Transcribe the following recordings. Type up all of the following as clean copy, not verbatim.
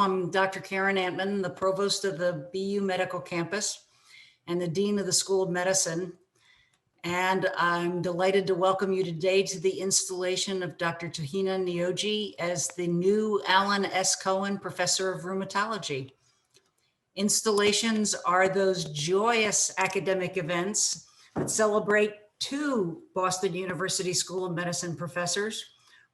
I'm Dr. Karen Antman, the provost of the BU Medical Campus and the dean of the School of Medicine. And I'm delighted to welcome you today to the installation of Dr. Tuhina Nioji as the new Alan S. Cohen Professor of Rheumatology. Installations are those joyous academic events that celebrate two Boston University School of Medicine professors,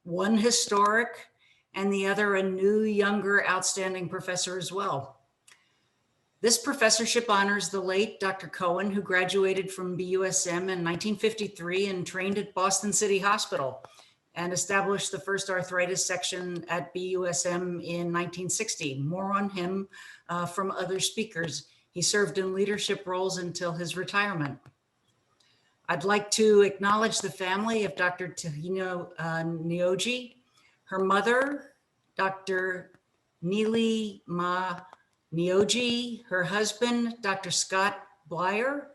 one historic and the other a new, younger, outstanding professor as well. This professorship honors the late Dr. Cohen, who graduated from BUSM in 1953 and trained at Boston City Hospital and established the first arthritis section at BUSM in 1960. More on him from other speakers. He served in leadership roles until his retirement. I'd like to acknowledge the family of Dr. Tuhina Nioji, her mother, Dr. Neely Ma Nioji, her husband, Dr. Scott Blyer,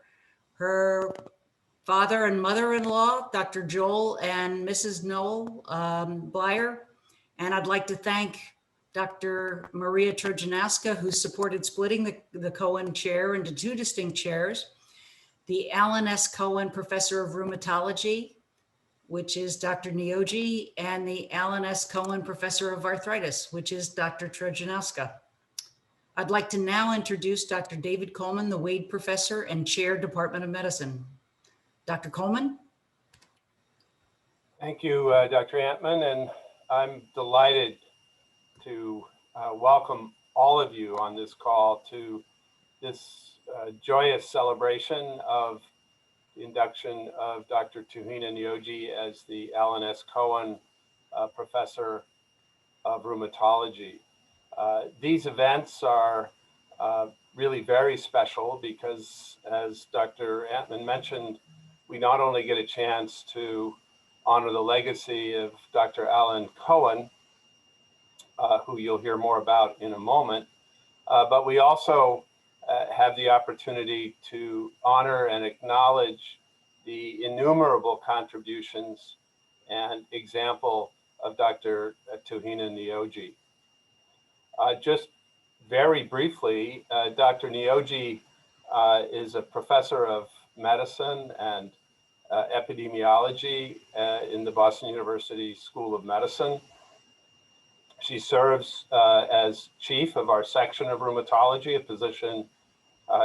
her father and mother-in-law, Dr. Joel and Mrs. Noel Blyer. And I'd like to thank Dr. Maria Trojanowska, who supported splitting the Cohen chair into two distinct chairs, the Alan S. Cohen Professor of Rheumatology, which is Dr. Nioji, and the Alan S. Cohen Professor of Arthritis, which is Dr. Trojanowska. I'd like to now introduce Dr. David Coleman, the Wade Professor and Chair, Department of Medicine. Dr. Coleman. Thank you, Dr. Antman, and I'm delighted to welcome all of you on this call to this joyous celebration of the induction of Dr. Tuhina Nioji as the Alan S. Cohen Professor of Rheumatology. These events are really very special because, as Dr. Antman mentioned, we not only get a chance to honor the legacy of Dr. Alan Cohen, who you'll hear more about in a moment, but we also have the opportunity to honor and acknowledge the innumerable contributions and example of Dr. Tuhina Nioji. Just very briefly, Dr. Nioji is a professor of medicine and epidemiology in the Boston University School of Medicine. She serves as chief of our section of rheumatology, a position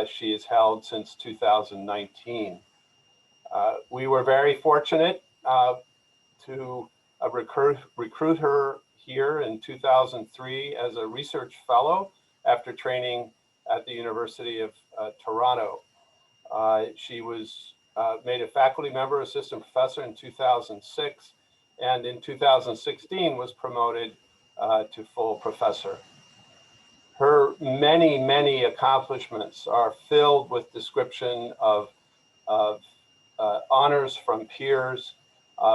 she has held since 2019. We were very fortunate to recruit her here in 2003 as a research fellow after training at the University of Toronto. She was made a faculty member, assistant professor in 2006, and in 2016 was promoted to full professor. Her many, many accomplishments are filled with description of honors from peers,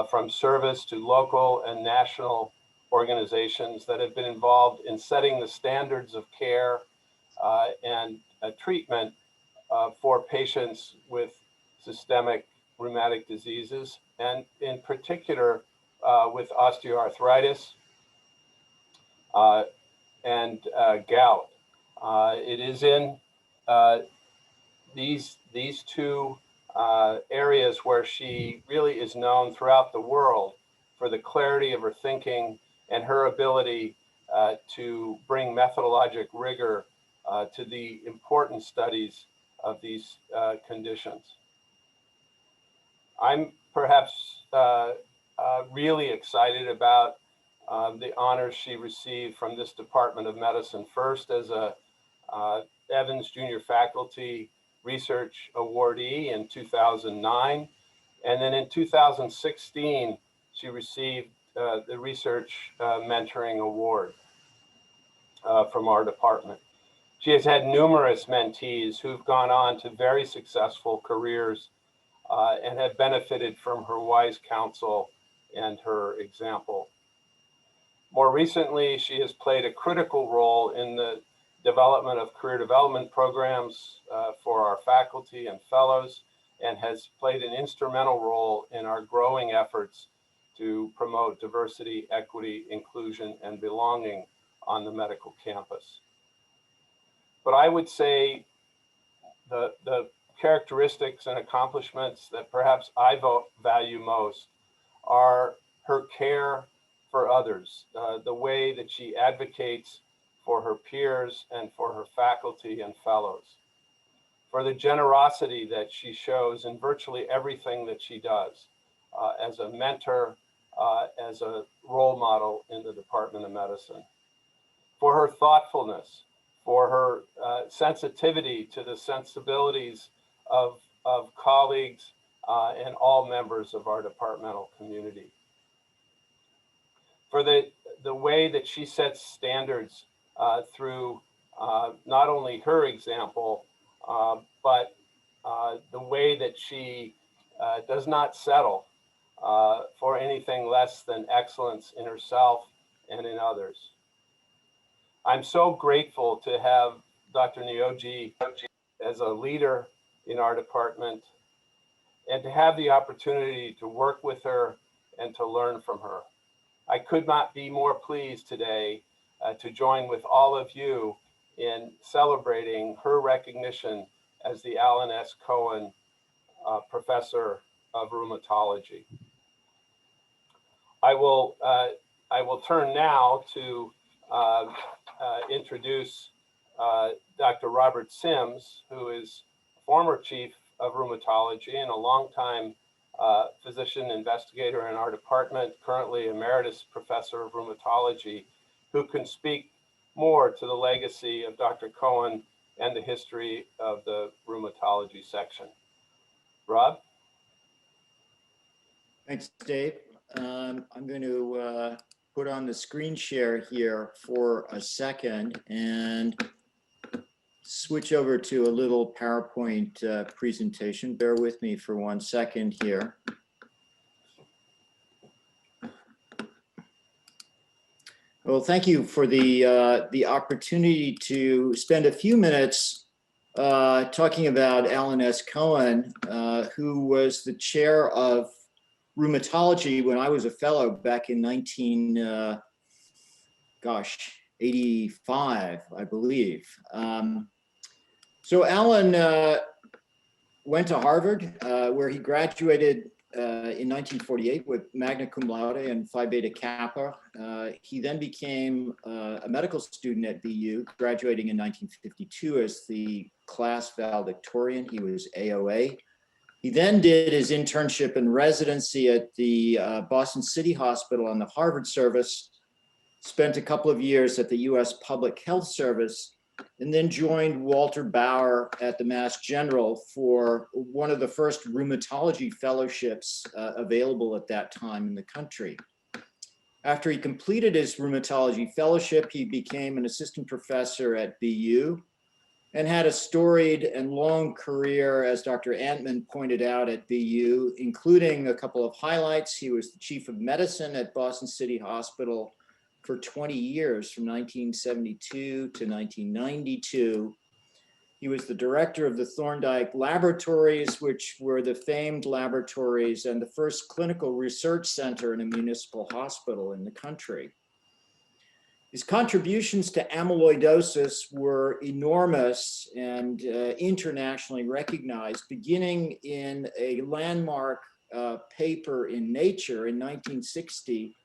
from service to local and national organizations that have been involved in setting the standards of care and treatment for patients with systemic rheumatic diseases, and in particular with osteoarthritis and gout. It is in these two areas where she really is known throughout the world for the clarity of her thinking and her ability to bring methodologic rigor to the important studies of these conditions. I'm perhaps really excited about the honors she received from this Department of Medicine, first as a Evans Junior Faculty Research Awardee in 2009, and then in 2016, she received the Research Mentoring Award from our department. She has had numerous mentees who've gone on to very successful careers and have benefited from her wise counsel and her example. More recently, she has played a critical role in the development of career development programs for our faculty and fellows, and has played an instrumental role in our growing efforts to promote diversity, equity, inclusion, and belonging on the medical campus. But I would say the characteristics and accomplishments that perhaps I value most are her care for others, the way that she advocates for her peers and for her faculty and fellows, for the generosity that she shows in virtually everything that she does, as a mentor, as a role model in the Department of Medicine, for her thoughtfulness, for her sensitivity to the sensibilities of colleagues and all members of our departmental community, for the way that she sets standards through not only her example, but the way that she does not settle for anything less than excellence in herself and in others. I'm so grateful to have Dr. Nyoji as a leader in our department and to have the opportunity to work with her and to learn from her. I could not be more pleased today to join with all of you in celebrating her recognition as the Alan S. Cohen Professor of Rheumatology. I will turn now to introduce Dr. Robert Sims, who is former chief of rheumatology and a longtime physician investigator in our department, currently emeritus professor of rheumatology, who can speak more to the legacy of Dr. Cohen and the history of the rheumatology section. Rob? Thanks, Dave. I'm going to put on the screen share here for a second and switch over to a little PowerPoint presentation. Bear with me for 1 second here. Well, thank you for the opportunity to spend a few minutes talking about Alan S. Cohen, who was the chair of rheumatology when I was a fellow back in 85, I believe. So Alan went to Harvard, where he graduated in 1948 with magna cum laude and Phi Beta Kappa. He then became a medical student at BU, graduating in 1952 as the class valedictorian. He was AOA. He then did his internship and residency at the Boston City Hospital on the Harvard service, spent a couple of years at the US Public Health Service, and then joined Walter Bauer at the Mass General for one of the first rheumatology fellowships available at that time in the country. After he completed his rheumatology fellowship, he became an assistant professor at BU and had a storied and long career, as Dr. Antman pointed out, at BU, including a couple of highlights. He was the chief of medicine at Boston City Hospital for 20 years, from 1972 to 1992. He was the director of the Thorndike Laboratories, which were the famed laboratories and the first clinical research center in a municipal hospital in the country. His contributions to amyloidosis were enormous and internationally recognized, beginning in a landmark paper in Nature in 1960,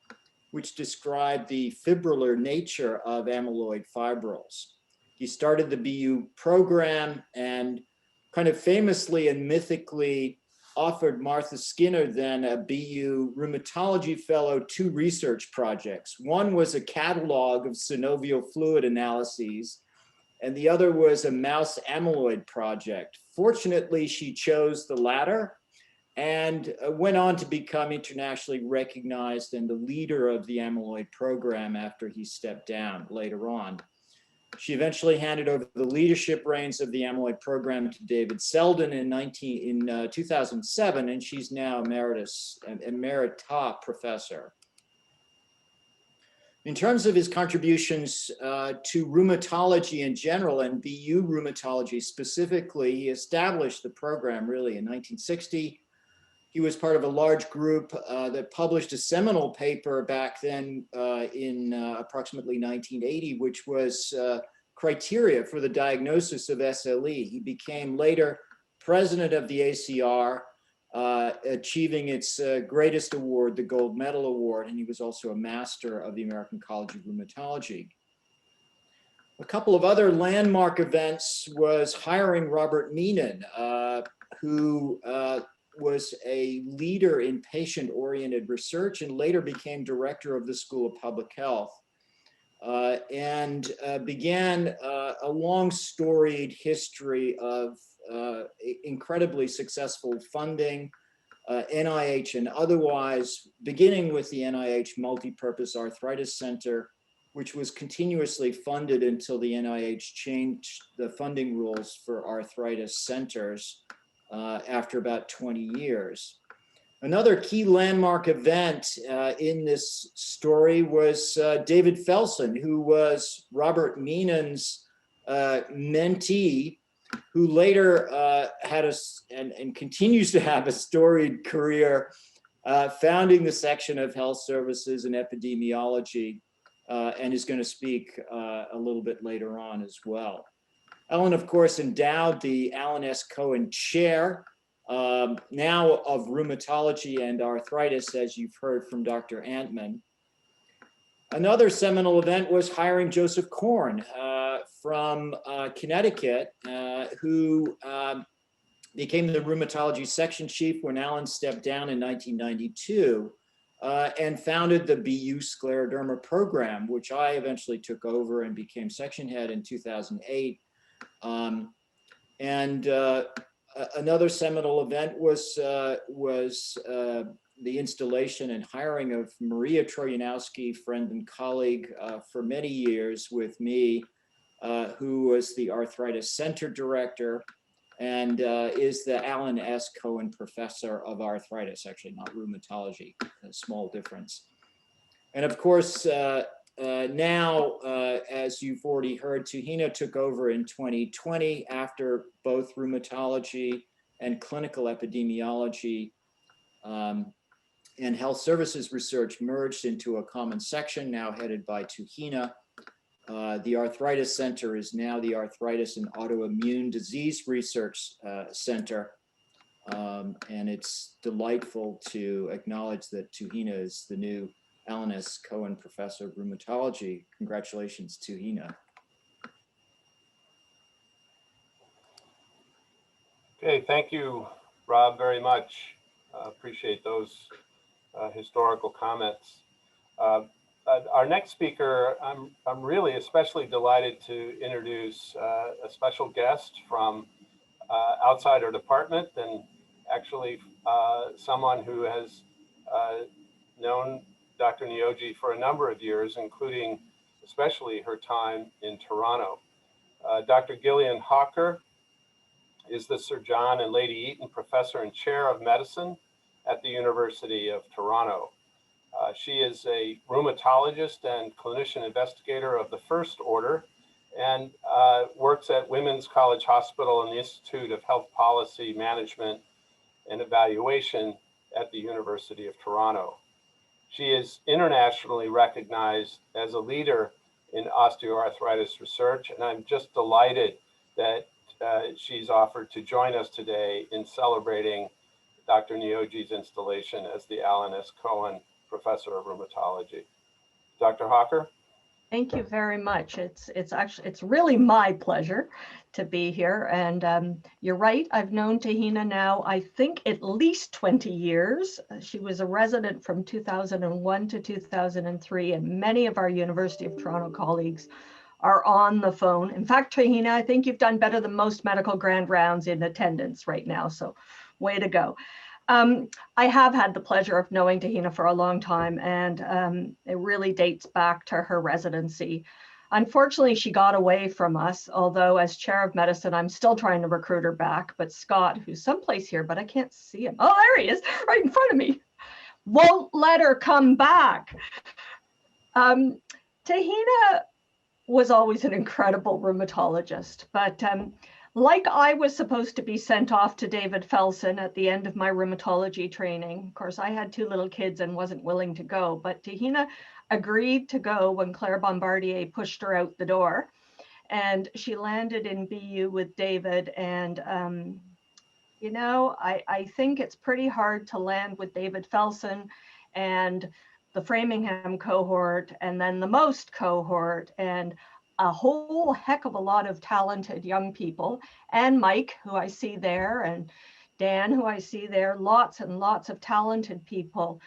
which described the fibrillar nature of amyloid fibrils. He started the BU program and kind of famously and mythically offered Martha Skinner, then a BU rheumatology fellow, 2 research projects. One was a catalog of synovial fluid analyses, and the other was a mouse amyloid project. Fortunately, she chose the latter and went on to become internationally recognized and the leader of the amyloid program after he stepped down later on. She eventually handed over the leadership reins of the amyloid program to David Selden in 2007, and she's now emerita professor. In terms of his contributions to rheumatology in general and BU rheumatology specifically, he established the program really in 1960. He was part of a large group that published a seminal paper back then in approximately 1980, which was criteria for the diagnosis of SLE. He became later president of the ACR, achieving its greatest award, the Gold Medal Award, and he was also a master of the American College of Rheumatology. A couple of other landmark events was hiring Robert Meenan, who was a leader in patient-oriented research and later became director of the School of Public Health, and began a long storied history of incredibly successful funding, NIH and otherwise, beginning with the NIH Multipurpose Arthritis Center, which was continuously funded until the NIH changed the funding rules for arthritis centers after about 20 years. Another key landmark event in this story was David Felsen, who was Robert Meenan's mentee, who later had and continues to have a storied career founding the section of health services and epidemiology, and is going to speak a little bit later on as well. Ellen, of course, endowed the Alan S. Cohen Chair, now of Rheumatology and Arthritis, as you've heard from Dr. Antman. Another seminal event was hiring Joseph Cohen from Connecticut, who became the rheumatology section chief when Alan stepped down in 1992, and founded the BU scleroderma program, which I eventually took over and became section head in 2008. Another seminal event was the installation and hiring of Maria Trojanowski, friend and colleague for many years with me, who was the Arthritis Center Director and is the Alan S. Cohen Professor of Arthritis, actually not rheumatology, a small difference. And of course, now, as you've already heard, Tuhina took over in 2020 after both rheumatology and clinical epidemiology and health services research merged into a common section now headed by Tuhina. The Arthritis Center is now the Arthritis and Autoimmune Disease Research Center. And it's delightful to acknowledge that Tuhina is the new Alan S. Cohen Professor of Rheumatology. Congratulations, Tuhina. Okay, thank you, Rob, very much. Appreciate those historical comments. Our next speaker, I'm really especially delighted to introduce a special guest from outside our department, and actually someone who has known Dr. Neogi for a number of years, including especially her time in Toronto. Dr. Gillian Hawker is the Sir John and Lady Eaton Professor and Chair of Medicine at the University of Toronto. She is a rheumatologist and clinician investigator of the first order and works at Women's College Hospital and the Institute of Health Policy Management and Evaluation at the University of Toronto. She is internationally recognized as a leader in osteoarthritis research, and I'm just delighted that she's offered to join us today in celebrating Dr. Neogi's installation as the Alan S. Cohen Professor of Rheumatology. Dr. Hawker? Thank you very much. It's really my pleasure to be here. And you're right, I've known Tuhina now, I think at least 20 years. She was a resident from 2001 to 2003, and many of our University of Toronto colleagues are on the phone. In fact, Tuhina, I think you've done better than most medical grand rounds in attendance right now, so way to go. I have had the pleasure of knowing Tuhina for a long time, and it really dates back to her residency. Unfortunately, she got away from us, although as chair of medicine, I'm still trying to recruit her back. But Scott, who's someplace here, but I can't see him. Oh, there he is, right in front of me. Won't let her come back. Tuhina was always an incredible rheumatologist, but like I was supposed to be sent off to David Felsen at the end of my rheumatology training. Of course, I had 2 little kids and wasn't willing to go, but Tahina agreed to go when Claire Bombardier pushed her out the door. And she landed in BU with David. And, you know, I think it's pretty hard to land with David Felsen and the Framingham cohort, and then the Most cohort, and a whole heck of a lot of talented young people, and Mike, who I see there, and Dan, who I see there, lots and lots of talented people.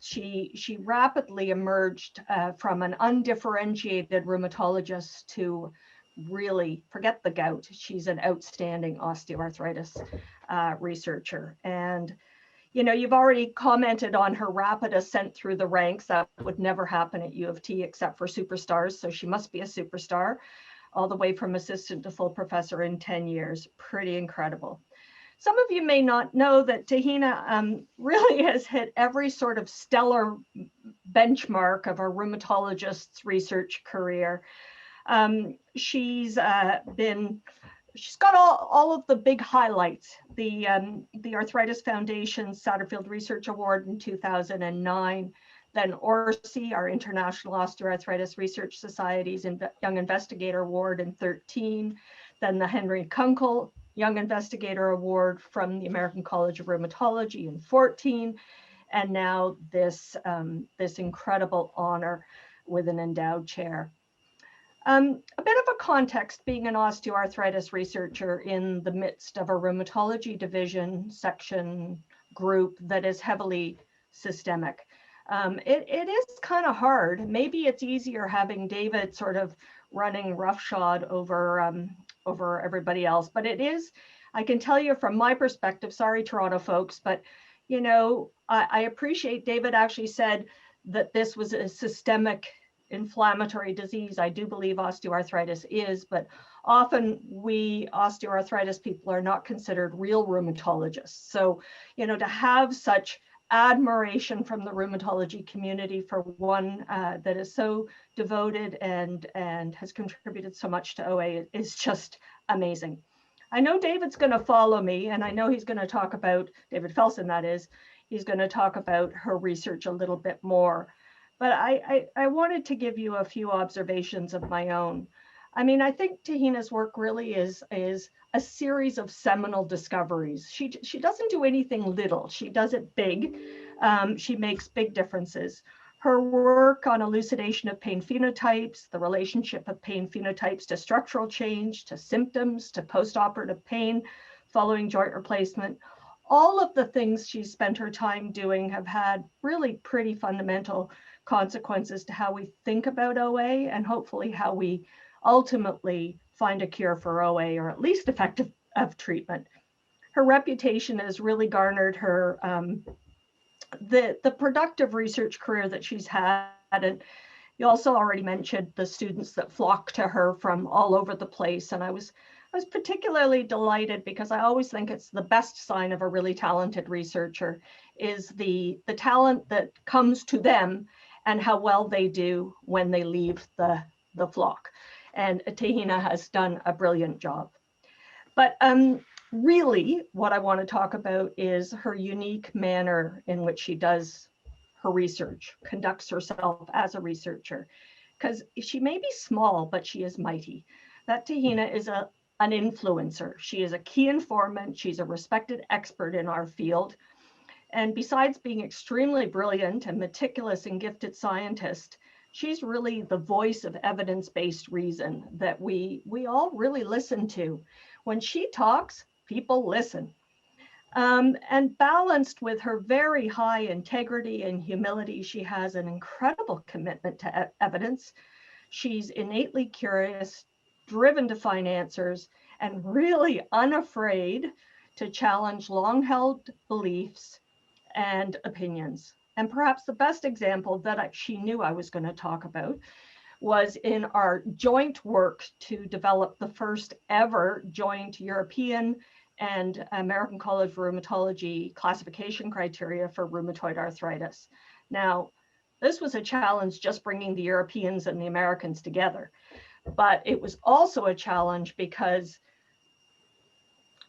She rapidly emerged from an undifferentiated rheumatologist to really, forget the gout, she's an outstanding osteoarthritis researcher. And you know, you've already commented on her rapid ascent through the ranks. That would never happen at U of T except for superstars. So she must be a superstar, all the way from assistant to full professor in 10 years. Pretty incredible. Some of you may not know that Tahina really has hit every sort of stellar benchmark of a rheumatologist's research career. She's got all of the big highlights. The Arthritis Foundation Satterfield Research Award in 2009, then ORSI, our International Osteoarthritis Research Society's Young Investigator Award in 13, then the Henry Kunkel Young Investigator Award from the American College of Rheumatology in 14, and now this incredible honor with an endowed chair. A bit of a context, being an osteoarthritis researcher in the midst of a rheumatology division section group that is heavily systemic. It is kind of hard. Maybe it's easier having David sort of running roughshod over everybody else, but it is, I can tell you from my perspective, sorry, Toronto folks, but you know, I appreciate David actually said that this was a systemic inflammatory disease. I do believe osteoarthritis is, but often we osteoarthritis people are not considered real rheumatologists. So, you know, to have such admiration from the rheumatology community for one that is so devoted and has contributed so much to OA is just amazing. I know David's going to follow me, and I know he's going to talk about, David Felsen that is, he's going to talk about her research a little bit more. But I wanted to give you a few observations of my own. I mean, I think Tahina's work really is a series of seminal discoveries. She doesn't do anything little. She does it big. She makes big differences. Her work on elucidation of pain phenotypes, the relationship of pain phenotypes to structural change, to symptoms, to postoperative pain following joint replacement, all of the things she's spent her time doing have had really pretty fundamental consequences to how we think about OA and hopefully how we ultimately find a cure for OA, or at least effective treatment. Her reputation has really garnered her the productive research career that she's had. And you also already mentioned the students that flock to her from all over the place. And I was particularly delighted because I always think it's the best sign of a really talented researcher is the talent that comes to them and how well they do when they leave the flock. And Tahina has done a brilliant job. But really, what I want to talk about is her unique manner in which she does her research, conducts herself as a researcher. Because she may be small, but she is mighty. That Tahina is an influencer. She is a key informant. She's a respected expert in our field. And besides being extremely brilliant and meticulous and gifted scientist, she's really the voice of evidence-based reason that we all really listen to. When she talks, people listen. And balanced with her very high integrity and humility, she has an incredible commitment to evidence. She's innately curious, driven to find answers, and really unafraid to challenge long-held beliefs and opinions. And perhaps the best example that she knew I was going to talk about was in our joint work to develop the first ever joint European and American College of Rheumatology classification criteria for rheumatoid arthritis. Now, this was a challenge just bringing the Europeans and the Americans together, but it was also a challenge because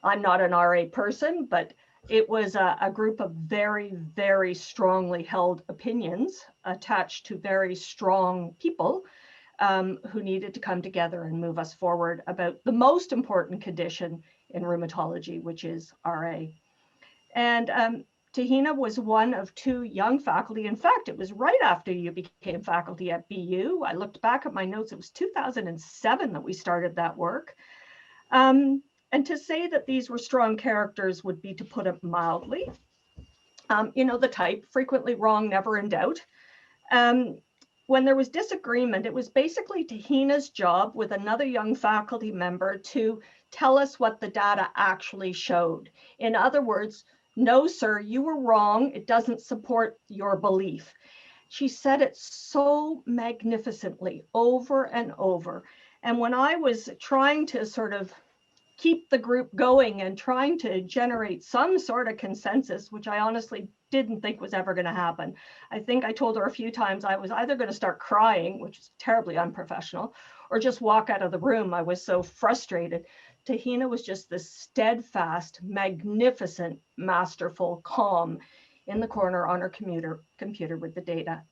I'm not an RA person, but it was a group of very, very strongly held opinions attached to very strong people who needed to come together and move us forward about the most important condition in rheumatology, which is RA. And Tahina was one of 2 young faculty. In fact, it was right after you became faculty at BU. I looked back at my notes, it was 2007 that we started that work. And to say that these were strong characters would be to put it mildly. You know, the type, frequently wrong, never in doubt. When there was disagreement, it was basically Tahina's job with another young faculty member to tell us what the data actually showed. In other words, no, sir, you were wrong. It doesn't support your belief. She said it so magnificently over and over. And when I was trying to sort of keep the group going and trying to generate some sort of consensus, which I honestly didn't think was ever going to happen. I think I told her a few times I was either going to start crying, which is terribly unprofessional, or just walk out of the room. I was so frustrated. Tahina was just this steadfast, magnificent, masterful, calm in the corner on her computer with the data.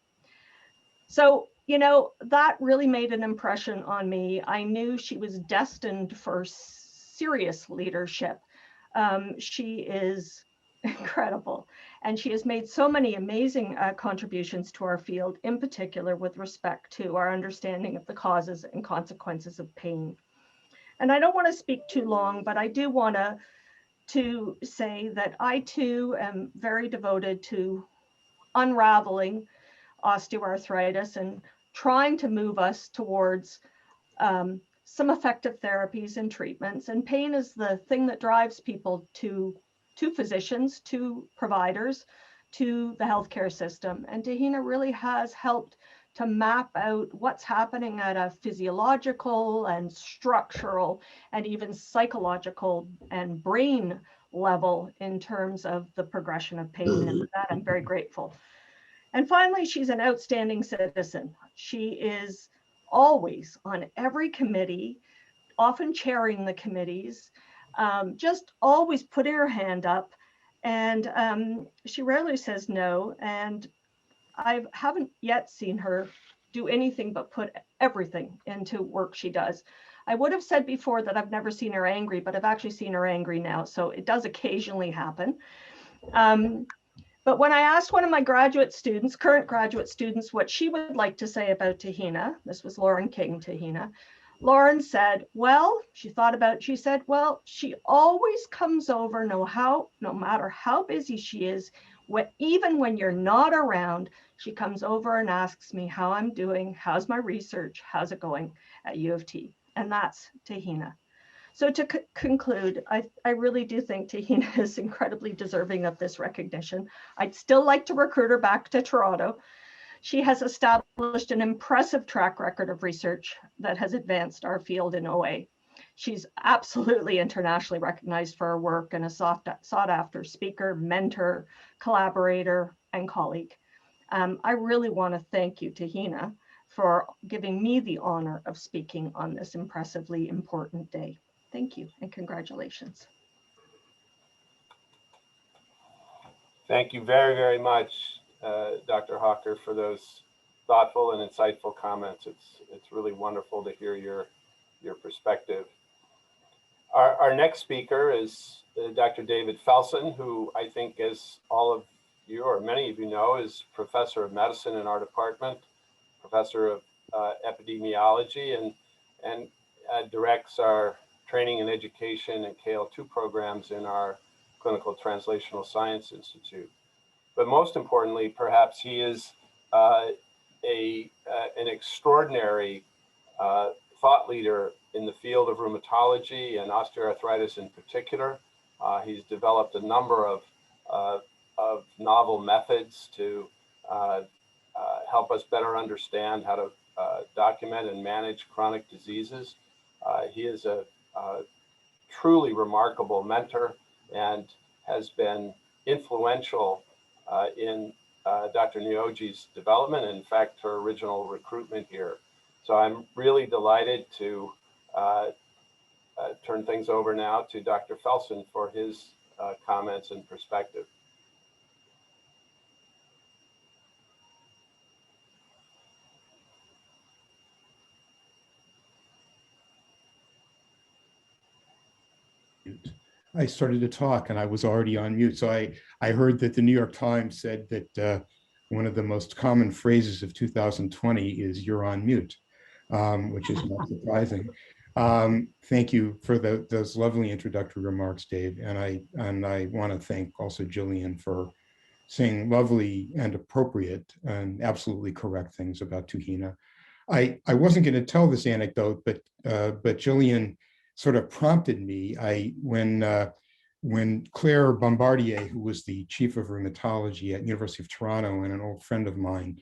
So, you know, that really made an impression on me. I knew she was destined for serious leadership. She is incredible, and she has made so many amazing contributions to our field, in particular with respect to our understanding of the causes and consequences of pain. And I don't want to speak too long, but I do want to say that I too am very devoted to unraveling osteoarthritis and trying to move us towards some effective therapies and treatments. And pain is the thing that drives people to physicians, to providers, to the healthcare system. And Tahina really has helped to map out what's happening at a physiological and structural and even psychological and brain level in terms of the progression of pain. And for that, I'm very grateful. And finally, she's an outstanding citizen. She is always on every committee, often chairing the committees, just always putting her hand up. And she rarely says no. And I haven't yet seen her do anything but put everything into work she does. I would have said before that I've never seen her angry, but I've actually seen her angry now. So it does occasionally happen. But when I asked one of my graduate students, current graduate students, what she would like to say about Tahina, this was Lauren King, Tahina, Lauren said, well, she thought about it, she said, well, she always comes over no matter how busy she is, even when you're not around, she comes over and asks me how I'm doing, how's my research, how's it going at U of T, and that's Tahina. So to conclude, I really do think Tahina is incredibly deserving of this recognition. I'd still like to recruit her back to Toronto. She has established an impressive track record of research that has advanced our field in OA. She's absolutely internationally recognized for her work and a sought after speaker, mentor, collaborator, and colleague. I really want to thank you, Tahina, for giving me the honor of speaking on this impressively important day. Thank you and congratulations. Thank you very, very much, Dr. Hawker, for those thoughtful and insightful comments. It's really wonderful to hear your perspective. Our next speaker is Dr. David Felsen, who I think, as all of you or many of you know, is professor of medicine in our department, professor of epidemiology, and directs our training and education and KL2 programs in our Clinical Translational Science Institute. But most importantly, perhaps he is an extraordinary thought leader in the field of rheumatology and osteoarthritis in particular. He's developed a number of novel methods to help us better understand how to document and manage chronic diseases. He is a truly remarkable mentor and has been influential in Dr. Nyoji's development, and in fact, her original recruitment here. So I'm really delighted to turn things over now to Dr. Felsen for his comments and perspective. I started to talk and I was already on mute. So I heard that the New York Times said that one of the most common phrases of 2020 is "you're on mute," which is not surprising. Thank you for those lovely introductory remarks, Dave. And I want to thank also Jillian for saying lovely and appropriate and absolutely correct things about Tuhina. I wasn't going to tell this anecdote, but Jillian sort of prompted me. When Claire Bombardier, who was the chief of rheumatology at University of Toronto and an old friend of mine,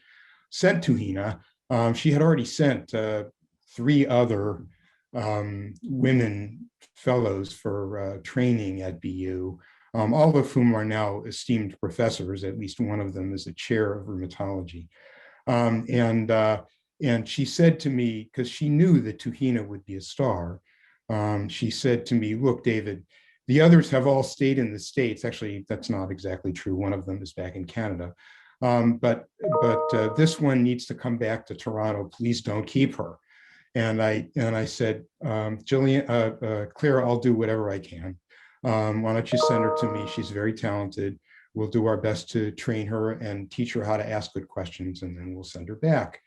sent Tuhina, she had already sent 3 other women fellows for training at BU, all of whom are now esteemed professors. At least one of them is a chair of rheumatology. And she said to me, because she knew that Tuhina would be a star, she said to me, "Look, David, the others have all stayed in the States." Actually, that's not exactly true. One of them is back in Canada. But this one needs to come back to Toronto. Please don't keep her. And I said, Jillian, Claire, I'll do whatever I can. Why don't you send her to me? She's very talented. We'll do our best to train her and teach her how to ask good questions, and then we'll send her back.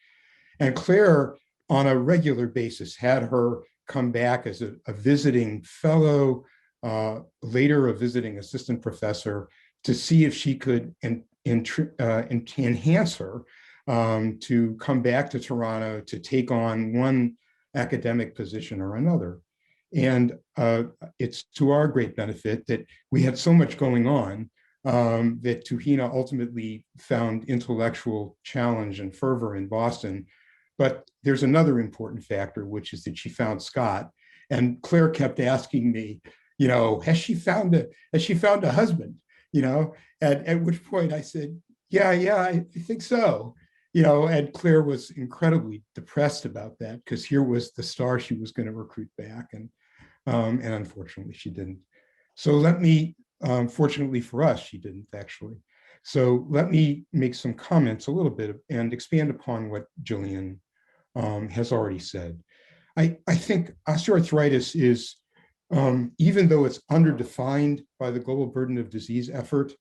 And Claire, on a regular basis, had her come back as a visiting fellow, later a visiting assistant professor, to see if she could enhance her to come back to Toronto to take on one academic position or another. And it's to our great benefit that we had so much going on that Tuhina ultimately found intellectual challenge and fervor in Boston. But there's another important factor, which is that she found Scott. And Claire kept asking me, has she found a husband? At which point I said, yeah, I think so. And Claire was incredibly depressed about that, because here was the star she was going to recruit back, and unfortunately she didn't. So fortunately for us, she didn't actually. So let me make some comments a little bit and expand upon what Jillian has already said. I think osteoarthritis is, even though it's underdefined by the global burden of disease effort,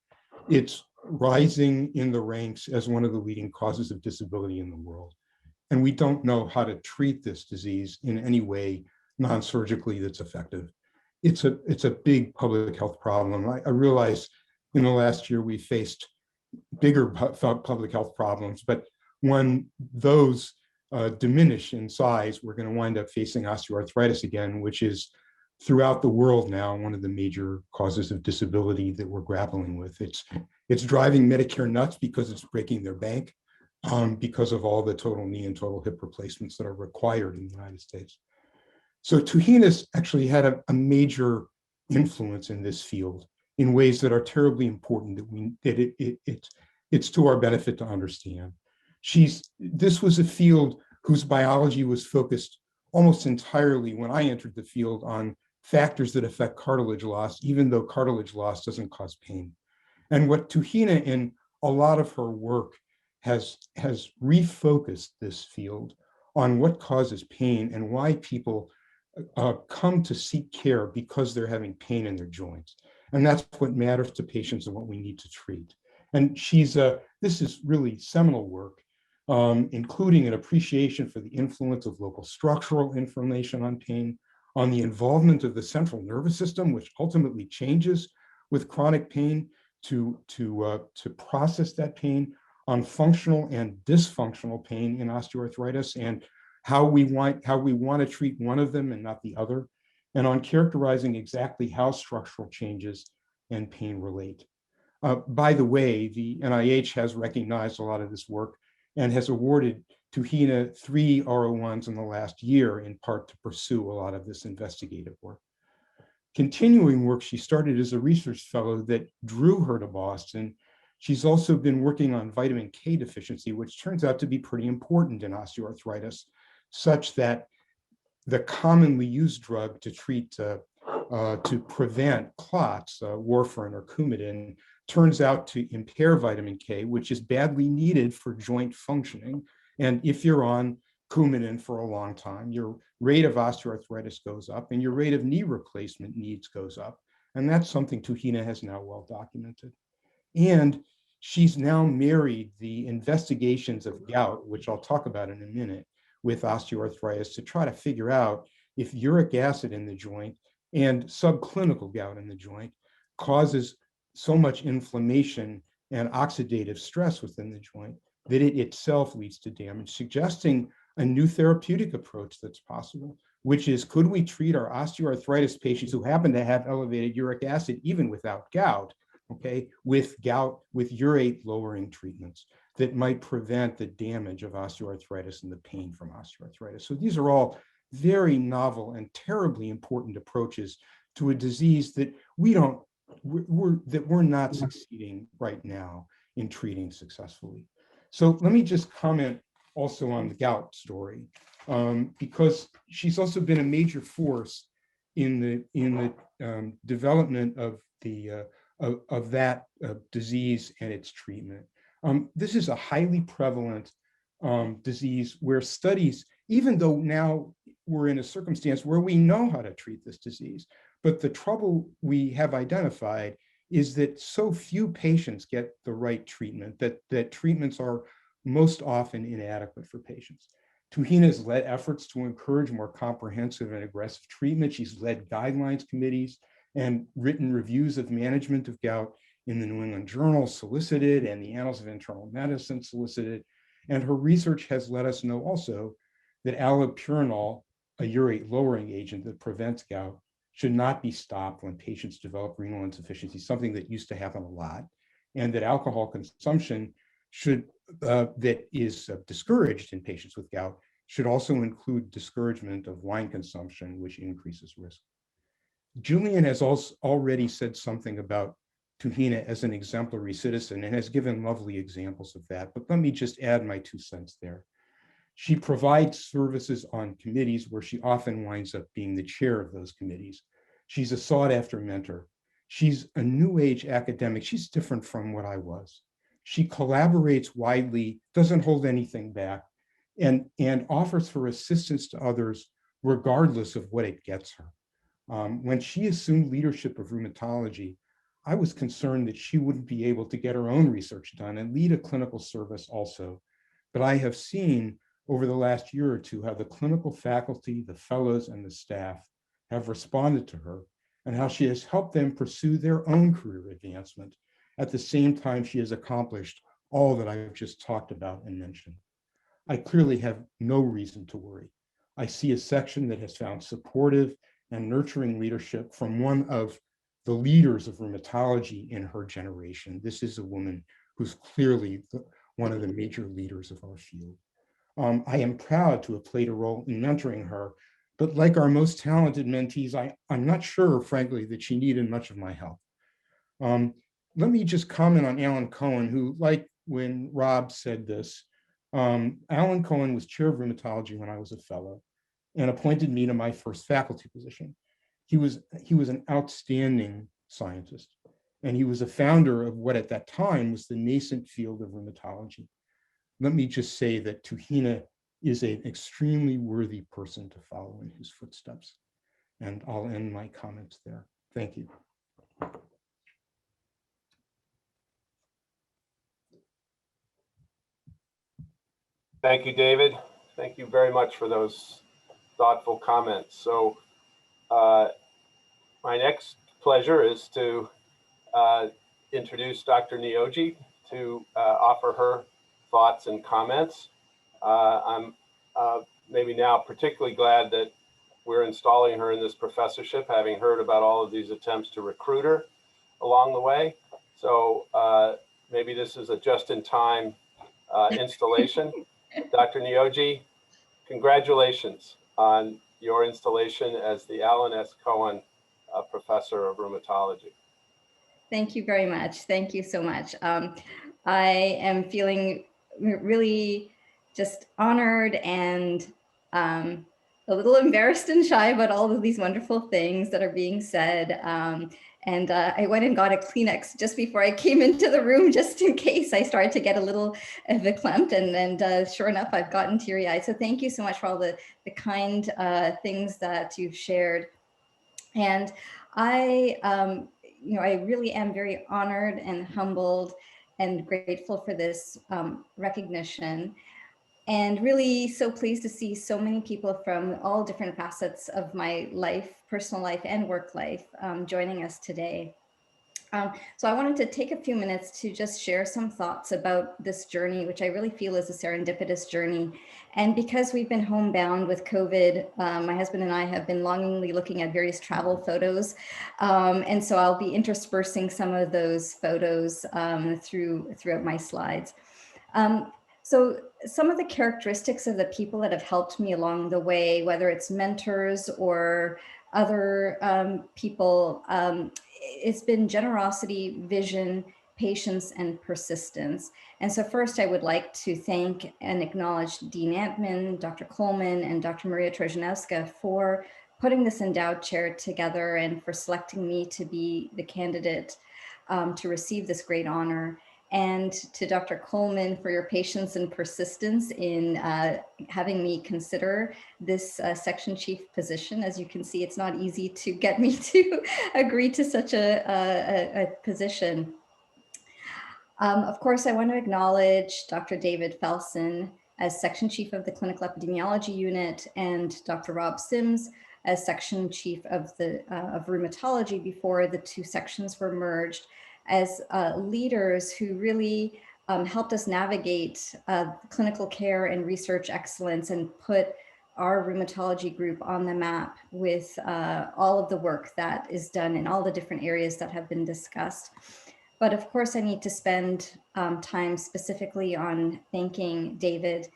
it's rising in the ranks as one of the leading causes of disability in the world. And we don't know how to treat this disease in any way non-surgically that's effective. It's a big public health problem. I realize in the last year we faced bigger public health problems, but when those diminish in size, we're going to wind up facing osteoarthritis again, which is throughout the world now one of the major causes of disability that we're grappling with. It's driving Medicare nuts because it's breaking their bank, because of all the total knee and total hip replacements that are required in the United States. So Tuhina's actually had a major influence in this field in ways that are terribly important, it's to our benefit to understand. This was a field whose biology was focused almost entirely, when I entered the field, on factors that affect cartilage loss, even though cartilage loss doesn't cause pain. And what Tuhina, in a lot of her work, has refocused this field on what causes pain and why people come to seek care because they're having pain in their joints. And that's what matters to patients and what we need to treat. And this is really seminal work, including an appreciation for the influence of local structural information on pain, on the involvement of the central nervous system, which ultimately changes with chronic pain, to process that pain, on functional and dysfunctional pain in osteoarthritis, and how we want to treat one of them and not the other, and on characterizing exactly how structural changes and pain relate. By the way, the NIH has recognized a lot of this work and has awarded Tuhina 3 R01s in the last year, in part to pursue a lot of this investigative work. Continuing work she started as a research fellow that drew her to Boston. She's also been working on vitamin K deficiency, which turns out to be pretty important in osteoarthritis, such that the commonly used drug to treat, to prevent clots, warfarin or Coumadin, turns out to impair vitamin K, which is badly needed for joint functioning. And if you're on Coumadin for a long time, your rate of osteoarthritis goes up and your rate of knee replacement needs goes up. And that's something Tuhina has now well documented. And she's now married the investigations of gout, which I'll talk about in a minute, with osteoarthritis to try to figure out if uric acid in the joint and subclinical gout in the joint causes so much inflammation and oxidative stress within the joint that it itself leads to damage, suggesting a new therapeutic approach that's possible, which is, could we treat our osteoarthritis patients who happen to have elevated uric acid even without gout, okay, with urate lowering treatments that might prevent the damage of osteoarthritis and the pain from osteoarthritis. So these are all very novel and terribly important approaches to a disease that we're not succeeding right now in treating successfully. So let me just comment also on the gout story, because she's also been a major force in the development of that disease and its treatment. This is a highly prevalent disease where studies, even though now we're in a circumstance where we know how to treat this disease, but the trouble we have identified is that so few patients get the right treatment, that treatments are most often inadequate for patients. Tuhina has led efforts to encourage more comprehensive and aggressive treatment. She's led guidelines committees and written reviews of management of gout in the New England Journal solicited and the Annals of Internal Medicine solicited. And her research has let us know also that allopurinol, a urate lowering agent that prevents gout, should not be stopped when patients develop renal insufficiency, something that used to happen a lot, and that alcohol consumption that is discouraged in patients with gout should also include discouragement of wine consumption, which increases risk. Julian has also already said something about Tuhina as an exemplary citizen and has given lovely examples of that, but let me just add my 2 cents there. She provides services on committees where she often winds up being the chair of those committees. She's a sought after mentor. She's a new age academic. She's different from what I was. She collaborates widely, doesn't hold anything back, and offers her assistance to others regardless of what it gets her. When she assumed leadership of rheumatology, I was concerned that she wouldn't be able to get her own research done and lead a clinical service also. But I have seen over the last year or two how the clinical faculty, the fellows, and the staff have responded to her and how she has helped them pursue their own career advancement. At the same time, she has accomplished all that I've just talked about and mentioned. I clearly have no reason to worry. I see a section that has found supportive and nurturing leadership from one of the leaders of rheumatology in her generation. This is a woman who's clearly one of the major leaders of our field. I am proud to have played a role in mentoring her, but like our most talented mentees, I'm not sure, frankly, that she needed much of my help. Let me just comment on Alan Cohen, who, like when Rob said this, Alan Cohen was chair of rheumatology when I was a fellow and appointed me to my first faculty position. He was an outstanding scientist, and he was a founder of what at that time was the nascent field of rheumatology. Let me just say that Tuhina is an extremely worthy person to follow in his footsteps. And I'll end my comments there. Thank you. Thank you, David. Thank you very much for those thoughtful comments. So my next pleasure is to introduce Dr. Nioji to offer her thoughts and comments. I'm maybe now particularly glad that we're installing her in this professorship, having heard about all of these attempts to recruit her along the way. So maybe this is a just-in-time installation. Dr. Nioji, congratulations on your installation as the Alan S. Cohen Professor of Rheumatology. Thank you very much. Thank you so much. I am feeling really just honored and a little embarrassed and shy about all of these wonderful things that are being said. And I went and got a Kleenex just before I came into the room, just in case I started to get a little verklempt. And sure enough, I've gotten teary-eyed. So thank you so much for all the kind things that you've shared. And I, I really am very honored and humbled and grateful for this recognition. And really so pleased to see so many people from all different facets of my life, personal life and work life, joining us today. So I wanted to take a few minutes to just share some thoughts about this journey, which I really feel is a serendipitous journey. And because we've been homebound with COVID, my husband and I have been longingly looking at various travel photos. And so I'll be interspersing some of those photos throughout my slides. So some of the characteristics of the people that have helped me along the way, whether it's mentors or other people, it's been generosity, vision, patience, and persistence. And so first I would like to thank and acknowledge Dean Antman, Dr. Coleman, and Dr. Maria Trojanowska for putting this endowed chair together and for selecting me to be the candidate to receive this great honor. And to Dr. Coleman for your patience and persistence in having me consider this section chief position. As you can see, it's not easy to get me to agree to such a position. Of course, I want to acknowledge Dr. David Felsen as section chief of the clinical epidemiology unit and Dr. Rob Sims as section chief of rheumatology before the two sections were merged, as leaders who really helped us navigate clinical care and research excellence and put our rheumatology group on the map with all of the work that is done in all the different areas that have been discussed. But of course, I need to spend time specifically on thanking David.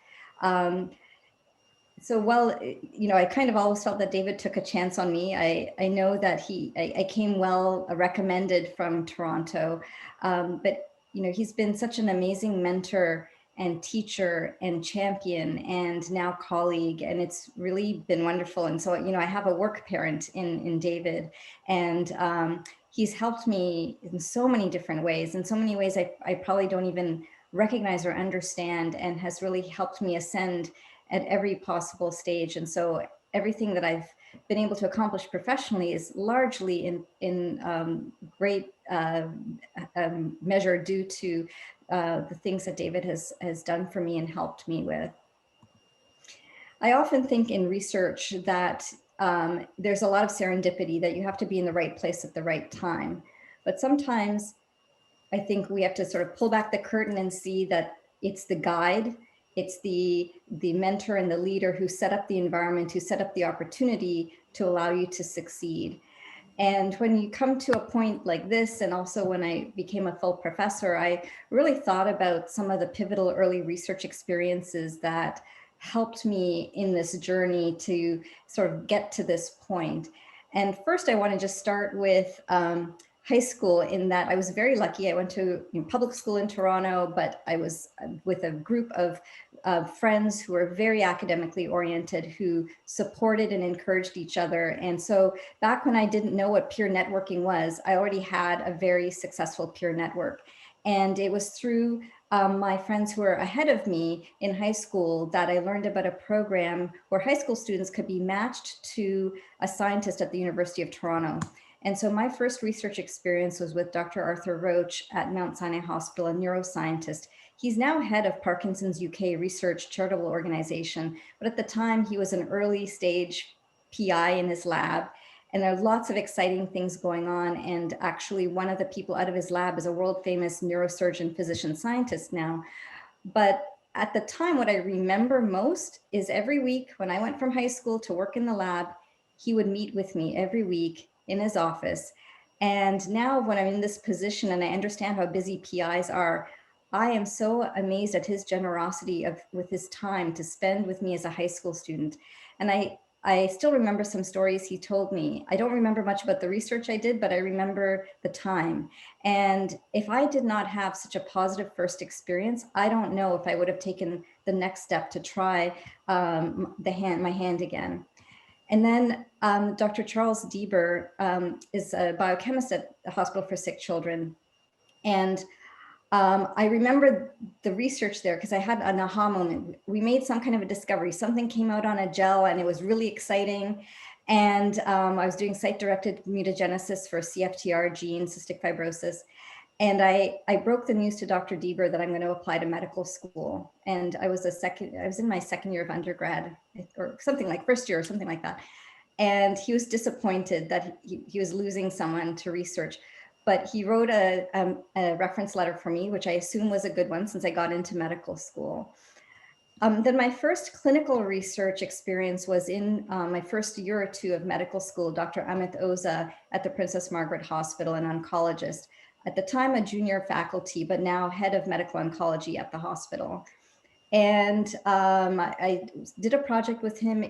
So while, I kind of always felt that David took a chance on me. I know that I came well recommended from Toronto, but he's been such an amazing mentor and teacher and champion and now colleague, and it's really been wonderful. And so, I have a work parent in David, and he's helped me in so many different ways, in so many ways I probably don't even recognize or understand, and has really helped me ascend at every possible stage. And so everything that I've been able to accomplish professionally is largely in great measure due to the things that David has done for me and helped me with. I often think in research that there's a lot of serendipity, that you have to be in the right place at the right time. But sometimes I think we have to sort of pull back the curtain and see that it's the guide, it's the mentor and the leader who set up the environment, who set up the opportunity to allow you to succeed. And when you come to a point like this, and also when I became a full professor, I really thought about some of the pivotal early research experiences that helped me in this journey to sort of get to this point. And first, I want to just start with high school, in that I was very lucky. I went to public school in Toronto, but I was with a group of friends who were very academically oriented, who supported and encouraged each other. And so back when I didn't know what peer networking was, I already had a very successful peer network. And it was through my friends who were ahead of me in high school that I learned about a program where high school students could be matched to a scientist at the University of Toronto. And so my first research experience was with Dr. Arthur Roach at Mount Sinai Hospital, a neuroscientist. He's now head of Parkinson's UK Research Charitable Organization, but at the time he was an early stage PI in his lab. And there are lots of exciting things going on. And actually one of the people out of his lab is a world famous neurosurgeon, physician scientist now. But at the time, what I remember most is every week when I went from high school to work in the lab, he would meet with me every week in his office. And now when I'm in this position and I understand how busy PIs are, I am so amazed at his generosity with his time to spend with me as a high school student. And I still remember some stories he told me. I don't remember much about the research I did, but I remember the time. And if I did not have such a positive first experience, I don't know if I would have taken the next step to try my hand again. And then Dr. Charles Dieber is a biochemist at the Hospital for Sick Children. And I remember the research there because I had an aha moment. We made some kind of a discovery. Something came out on a gel and it was really exciting. And I was doing site-directed mutagenesis for CFTR gene, cystic fibrosis. And I broke the news to Dr. Dieber that I'm going to apply to medical school. And I was in my second year of undergrad or something like first year or something like that. And he was disappointed that he was losing someone to research, but he wrote a reference letter for me, which I assume was a good one since I got into medical school. Then my first clinical research experience was in my first year or two of medical school. Dr. Amit Oza at the Princess Margaret Hospital, an oncologist, at the time a junior faculty, but now head of medical oncology at the hospital. And I did a project with him.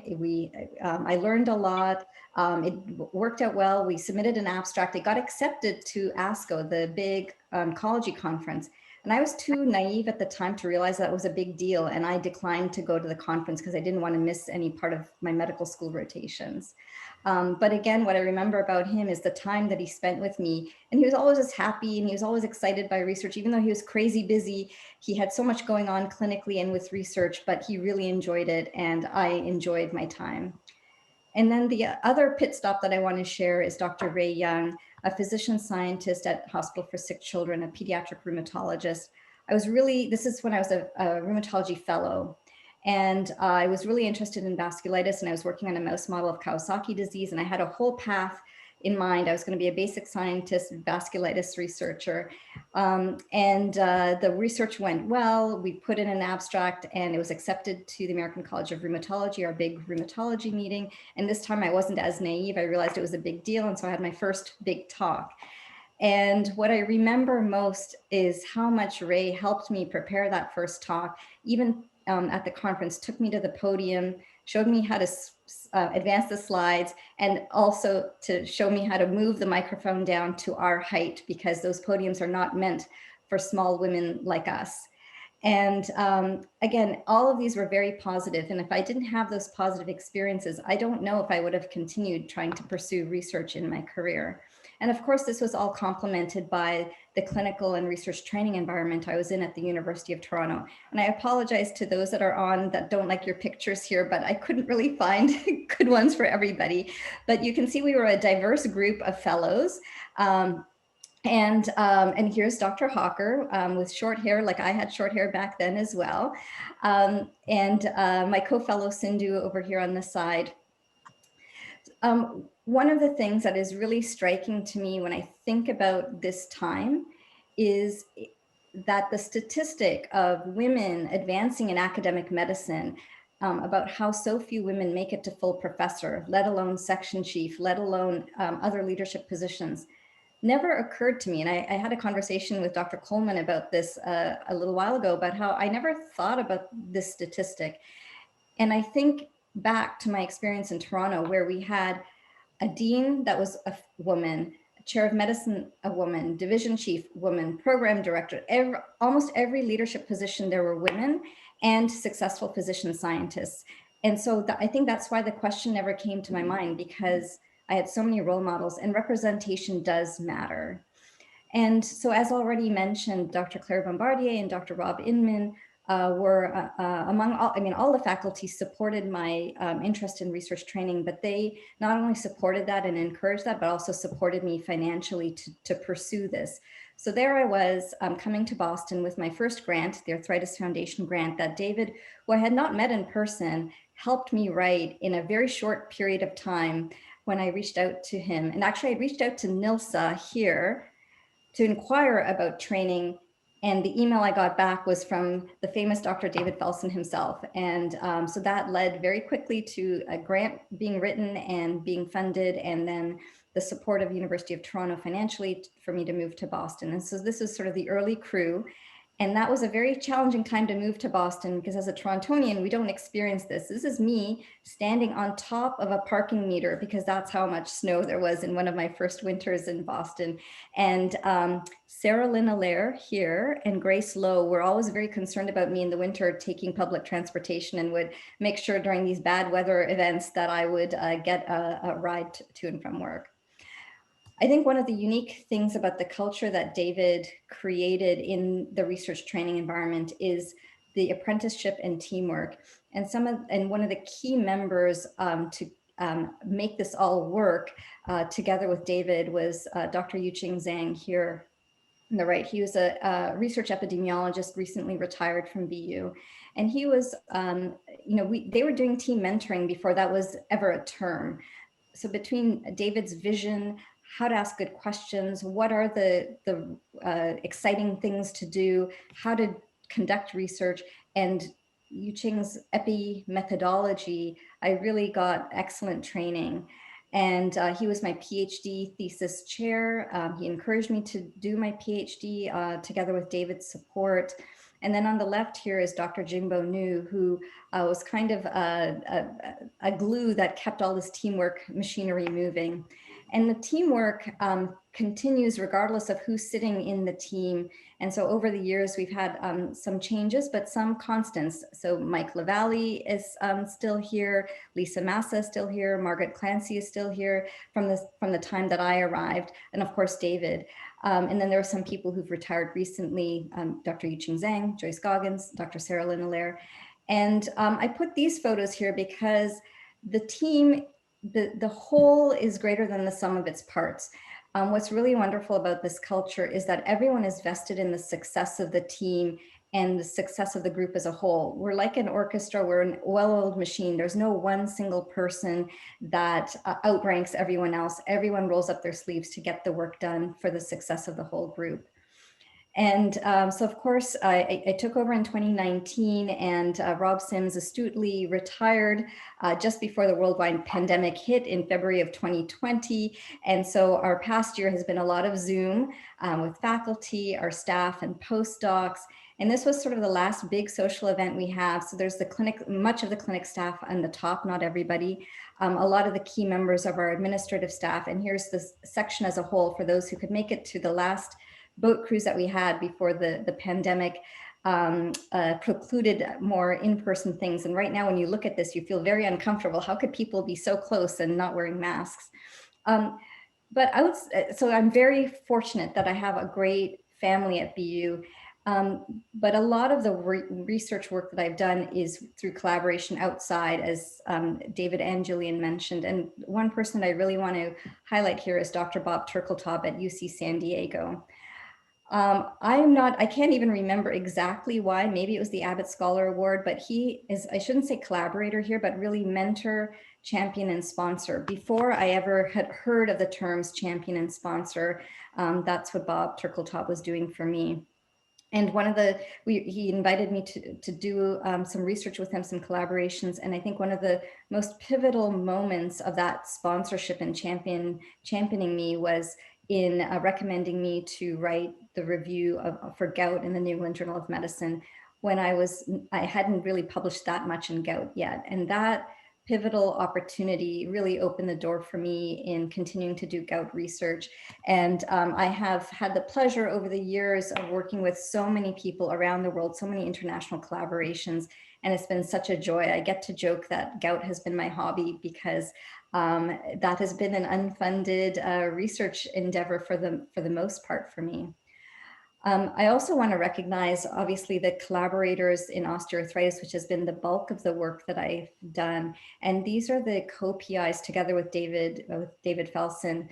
I learned a lot. It worked out well. We submitted an abstract. It got accepted to ASCO, the big oncology conference. And I was too naive at the time to realize that was a big deal. And I declined to go to the conference because I didn't want to miss any part of my medical school rotations. But again, what I remember about him is the time that he spent with me. And he was always just happy and he was always excited by research, even though he was crazy busy. He had so much going on clinically and with research, but he really enjoyed it. And I enjoyed my time. And then the other pit stop that I want to share is Dr. Ray Young, a physician scientist at Hospital for Sick Children, a pediatric rheumatologist. This is when I was a rheumatology fellow. And I was really interested in vasculitis, and I was working on a mouse model of Kawasaki disease, and I had a whole path in mind. I was going to be a basic scientist, vasculitis researcher. The research went well. We put in an abstract and it was accepted to the American College of Rheumatology, our big rheumatology meeting. And this time I wasn't as naive. I realized it was a big deal. And so I had my first big talk. And what I remember most is how much Ray helped me prepare that first talk, even at the conference, took me to the podium, showed me how to advance the slides, and also to show me how to move the microphone down to our height, because those podiums are not meant for small women like us. And again, all of these were very positive. And if I didn't have those positive experiences, I don't know if I would have continued trying to pursue research in my career. And of course, this was all complemented by the clinical and research training environment I was in at the University of Toronto. And I apologize to those that are on that don't like your pictures here, but I couldn't really find good ones for everybody. But you can see we were a diverse group of fellows. And here's Dr. Hawker with short hair, like I had short hair back then as well. My co-fellow Sindhu over here on the side. One of the things that is really striking to me when I think about this time is that the statistic of women advancing in academic medicine, about how so few women make it to full professor, let alone section chief, let alone other leadership positions, never occurred to me. And I had a conversation with Dr. Coleman about this a little while ago, about how I never thought about this statistic. And I think back to my experience in Toronto, where we had a dean that was a woman, a chair of medicine, a woman, division chief, woman, program director, almost every leadership position, there were women and successful physician scientists. And so I think that's why the question never came to my mind, because I had so many role models, and representation does matter. And so, as already mentioned, Dr. Claire Bombardier and Dr. Rob Inman were among all, all the faculty supported my interest in research training, but they not only supported that and encouraged that, but also supported me financially to pursue this. So there I was coming to Boston with my first grant, the Arthritis Foundation grant that David, who I had not met in person, helped me write in a very short period of time when I reached out to him. And actually I reached out to NILSA here to inquire about training. And the email I got back was from the famous Dr. David Felsen himself. And so that led very quickly to a grant being written and being funded, and then the support of University of Toronto financially for me to move to Boston. And so this is sort of the early crew. And that was a very challenging time to move to Boston, because as a Torontonian, we don't experience this. This is me standing on top of a parking meter, because that's how much snow there was in one of my first winters in Boston. And Sarah Lynn Allaire here and Grace Lowe were always very concerned about me in the winter taking public transportation, and would make sure during these bad weather events that I would get a ride to and from work. I think one of the unique things about the culture that David created in the research training environment is the apprenticeship and teamwork. And one of the key members to make this all work together with David was Dr. Yuqing Zhang here on the right. He was a research epidemiologist, recently retired from BU. And he was, they were doing team mentoring before that was ever a term. So between David's vision, how to ask good questions, what are the exciting things to do, how to conduct research, and Yuqing's epi methodology, I really got excellent training. And he was my PhD thesis chair. He encouraged me to do my PhD together with David's support. And then on the left here is Dr. Jingbo Nu, who was kind of a glue that kept all this teamwork machinery moving. And the teamwork continues regardless of who's sitting in the team. And so over the years, we've had some changes, but some constants. So Mike LaValle is still here, Lisa Massa is still here, Margaret Clancy is still here from the time that I arrived, and of course, David. And then there are some people who've retired recently, Dr. Yuqing Zhang, Joyce Goggins, Dr. Sarah Lynn Allaire. And I put these photos here because the team, the whole is greater than the sum of its parts. What's really wonderful about this culture is that everyone is vested in the success of the team and the success of the group as a whole. We're like an orchestra, we're an well-oiled machine. There's no one single person that outranks everyone else. Everyone rolls up their sleeves to get the work done for the success of the whole group. And so, of course, I took over in 2019, and Rob Sims astutely retired just before the worldwide pandemic hit in February of 2020. And so our past year has been a lot of Zoom with faculty, our staff, and postdocs. And this was sort of the last big social event we have. So there's the clinic, much of the clinic staff on the top, not everybody. A lot of the key members of our administrative staff. And here's this section as a whole for those who could make it to the last boat cruise that we had before the pandemic precluded more in-person things. And right now, when you look at this, you feel very uncomfortable. How could people be so close and not wearing masks? But so I'm very fortunate that I have a great family at BU. But a lot of the research work that I've done is through collaboration outside, as David and Jillian mentioned. And one person that I really want to highlight here is Dr. Bob Turkeltaub at UC San Diego. I can't even remember exactly why. Maybe it was the Abbott Scholar Award, but he is, I shouldn't say collaborator here, but really mentor, champion, and sponsor. Before I ever had heard of the terms champion and sponsor, that's what Bob Turkeltaub was doing for me. And he invited me to do some research with him, some collaborations. And I think one of the most pivotal moments of that sponsorship and championing me was in recommending me to write the review for gout in the New England Journal of Medicine when I hadn't really published that much in gout yet. And that pivotal opportunity really opened the door for me in continuing to do gout research. And I have had the pleasure over the years of working with so many people around the world, so many international collaborations, and it's been such a joy. I get to joke that gout has been my hobby because that has been an unfunded research endeavor for the most part for me. I also want to recognize, obviously, the collaborators in osteoarthritis, which has been the bulk of the work that I've done. And these are the co-PIs together with David Felsen,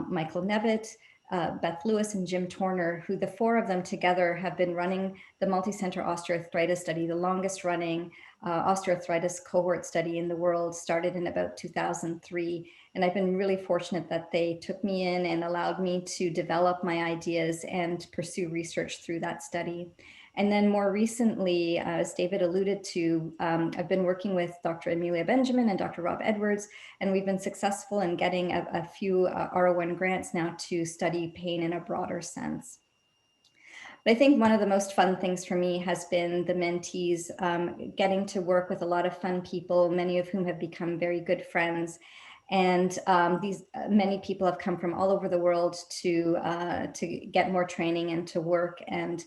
Michael Nevitt, Beth Lewis, and Jim Torner, who the four of them together have been running the multi-center osteoarthritis study, the longest running osteoarthritis cohort study in the world, started in about 2003. And I've been really fortunate that they took me in and allowed me to develop my ideas and pursue research through that study. And then more recently, as David alluded to, I've been working with Dr. Amelia Benjamin and Dr. Rob Edwards, and we've been successful in getting a few R01 grants now to study pain in a broader sense. But I think one of the most fun things for me has been the mentees, getting to work with a lot of fun people, many of whom have become very good friends. And these many people have come from all over the world to get more training and to work. And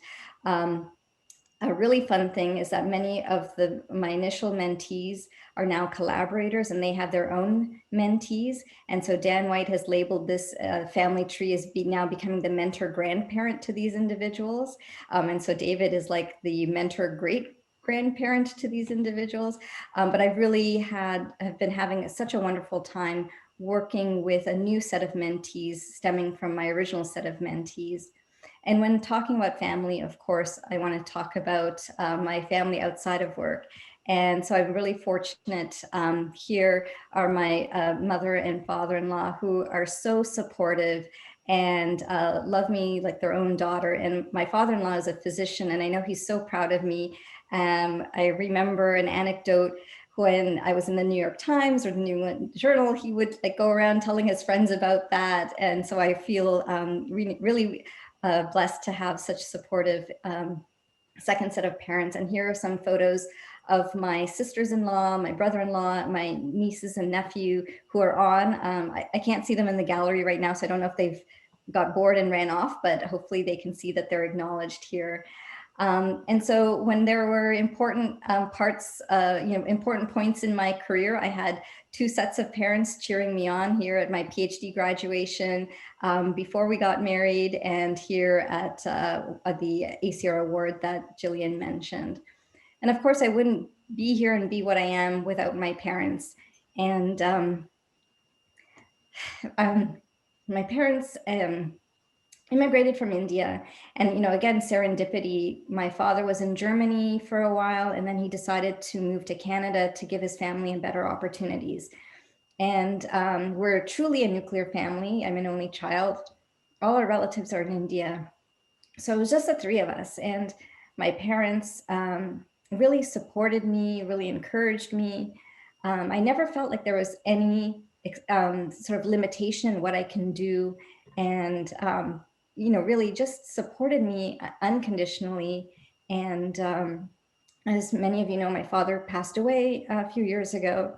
a really fun thing is that many of my initial mentees are now collaborators, and they have their own mentees. And so Dan White has labeled this family tree as now becoming the mentor grandparent to these individuals. And so David is like the mentor great grandparent to these individuals. But I really have been having such a wonderful time working with a new set of mentees stemming from my original set of mentees. And when talking about family, of course, I want to talk about my family outside of work. And so I'm really fortunate. Here are my mother and father-in-law, who are so supportive and love me like their own daughter. And my father-in-law is a physician, and I know he's so proud of me. I remember an anecdote when I was in the New York Times or the New England Journal. He would like go around telling his friends about that. And so I feel really blessed to have such supportive second set of parents. And here are some photos of my sisters-in-law, my brother-in-law, my nieces and nephew who are on. I can't see them in the gallery right now, so I don't know if they've got bored and ran off, but hopefully they can see that they're acknowledged here. And so when there were important parts, important points in my career, I had two sets of parents cheering me on here at my PhD graduation, before we got married, and here at the ACR award that Jillian mentioned. And of course, I wouldn't be here and be what I am without my parents. And my parents immigrated from India. And, again, serendipity. My father was in Germany for a while, and then he decided to move to Canada to give his family better opportunities. And we're truly a nuclear family. I'm an only child. All our relatives are in India. So it was just the three of us. And my parents really supported me, really encouraged me. I never felt like there was any sort of limitation in what I can do. And, really just supported me unconditionally. And as many of you know, my father passed away a few years ago.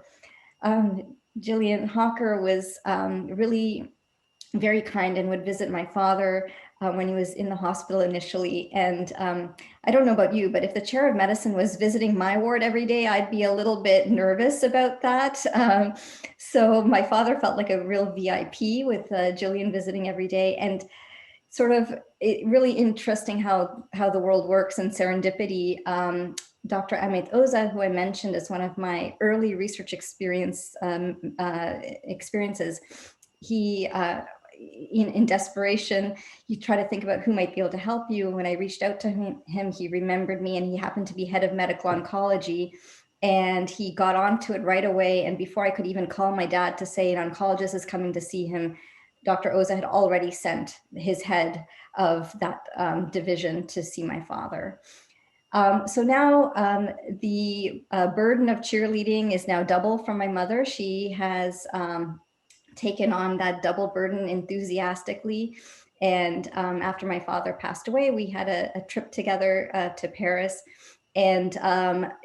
Jillian Hawker was really very kind and would visit my father when he was in the hospital initially. And I don't know about you, but if the chair of medicine was visiting my ward every day, I'd be a little bit nervous about that. So my father felt like a real VIP with Jillian visiting every day. And sort of really interesting how the world works and serendipity. Dr. Amit Oza, who I mentioned as one of my early research experiences, he, in desperation, you try to think about who might be able to help you. When I reached out to him, he remembered me, and he happened to be head of medical oncology. And he got onto it right away. And before I could even call my dad to say an oncologist is coming to see him, Dr. Oza had already sent his head of that division to see my father. So now the burden of cheerleading is now double from my mother. She has taken on that double burden enthusiastically. And after my father passed away, we had a trip together to Paris. And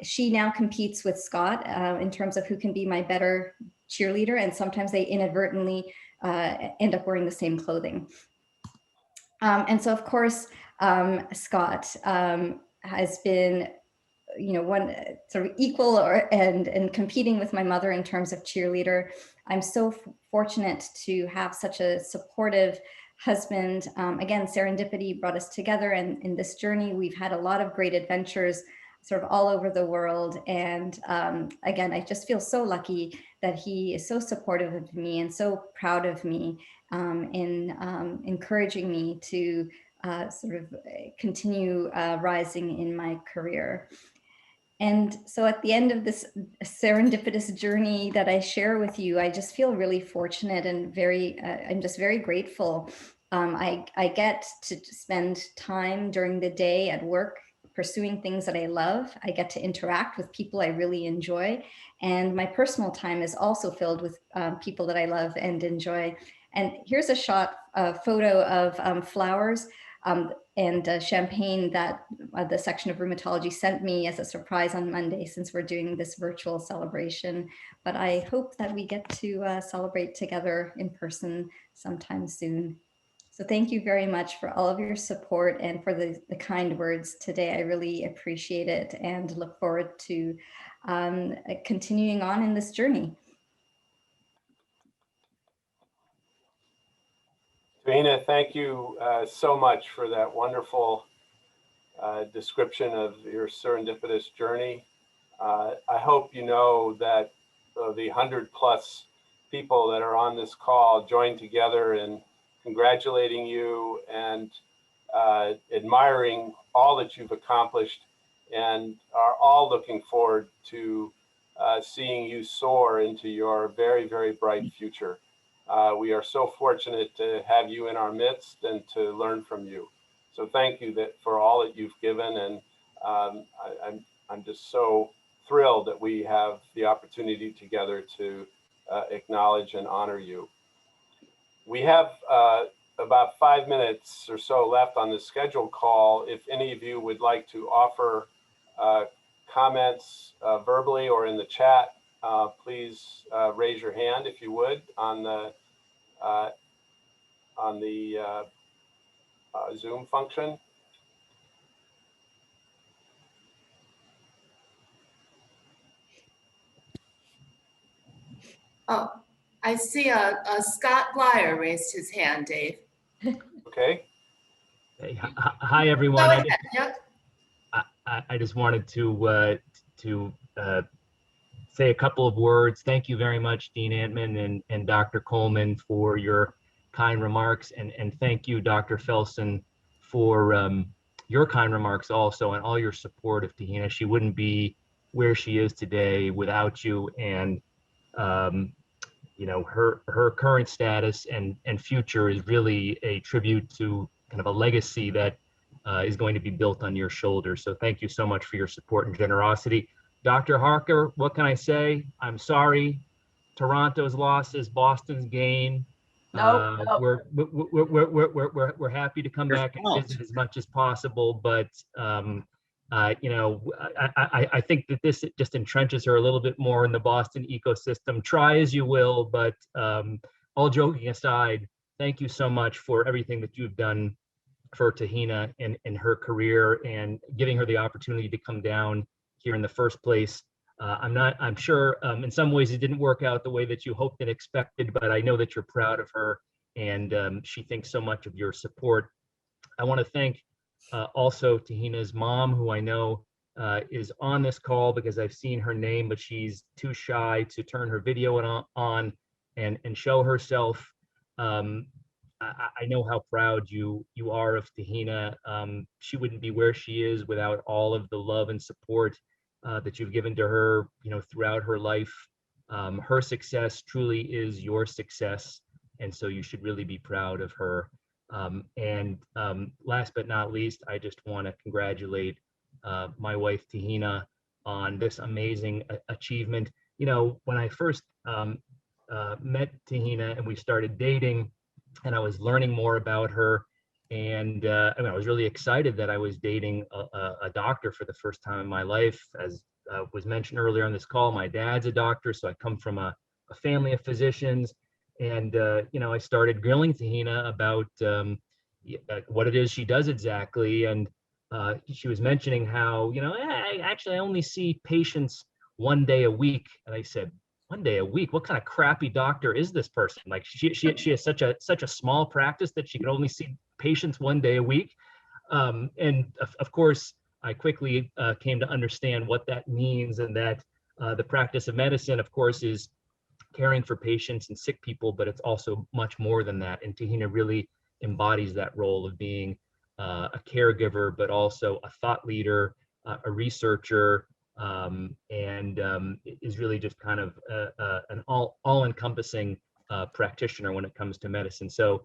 she now competes with Scott in terms of who can be my better cheerleader. And sometimes they inadvertently end up wearing the same clothing. And so, of course, Scott has been, one sort of equal and competing with my mother in terms of cheerleader. I'm so fortunate to have such a supportive husband. Again, serendipity brought us together, and in this journey, we've had a lot of great adventures sort of all over the world. And again, I just feel so lucky that he is so supportive of me and so proud of me in encouraging me to sort of continue rising in my career. And so at the end of this serendipitous journey that I share with you, I just feel really fortunate and I'm just very grateful. I get to spend time during the day at work pursuing things that I love. I get to interact with people I really enjoy. And my personal time is also filled with people that I love and enjoy. And here's a photo of flowers. champagne that the section of rheumatology sent me as a surprise on Monday, since we're doing this virtual celebration. But I hope that we get to celebrate together in person sometime soon. So thank you very much for all of your support and for the kind words today. I really appreciate it and look forward to continuing on in this journey. Tahina, thank you so much for that wonderful description of your serendipitous journey. I hope you know that the 100+ people that are on this call join together in congratulating you and admiring all that you've accomplished, and are all looking forward to seeing you soar into your very, very bright future. We are so fortunate to have you in our midst and to learn from you. So thank you for all that you've given, and I'm just so thrilled that we have the opportunity together to acknowledge and honor you. We have about 5 minutes or so left on the scheduled call. If any of you would like to offer comments verbally or in the chat, please raise your hand if you would on the Zoom function. Oh, I see Scott Blyer raised his hand, Dave. Okay. Hey, hi everyone. Go ahead. Yep. I just wanted to say a couple of words. Thank you very much, Dean Antman and Dr. Coleman, for your kind remarks, and thank you, Dr. Felsen, for your kind remarks also, and all your support of Tahina. She wouldn't be where she is today without you, and you know, her current status and future is really a tribute to kind of a legacy that is going to be built on your shoulders. So thank you so much for your support and generosity. Dr. Harker, what can I say? I'm sorry. Toronto's loss is Boston's gain. Nope. We're happy to come back and visit as much as possible, but you know, I think that this just entrenches her a little bit more in the Boston ecosystem. Try as you will, but all joking aside, thank you so much for everything that you've done for Tahina in her career and giving her the opportunity to come down here in the first place. I'm sure in some ways it didn't work out the way that you hoped and expected, but I know that you're proud of her, and she thinks so much of your support. I want to thank also Tahina's mom, who I know is on this call because I've seen her name, but she's too shy to turn her video on and show herself. I know how proud you are of Tahina. She wouldn't be where she is without all of the love and support that you've given to her, you know, throughout her life. Her success truly is your success, and so you should really be proud of her. Last but not least, I just want to congratulate my wife Tahina on this amazing achievement. You know, when I first met Tahina and we started dating, and I was learning more about her, and I mean, I was really excited that I was dating a doctor for the first time in my life. As was mentioned earlier on this call, my dad's a doctor, so I come from a family of physicians. And you know, I started grilling Tahina about what it is she does exactly, and she was mentioning how, you know, I only see patients 1 day a week, and I said, 1 day a week? What kind of crappy doctor is this person? Like she has such a small practice that she can only see patients 1 day a week, and of course, I quickly came to understand what that means, and that the practice of medicine, of course, is caring for patients and sick people, but it's also much more than that. And Tahina really embodies that role of being a caregiver, but also a thought leader, a researcher, and is really just kind of an all-encompassing practitioner when it comes to medicine. So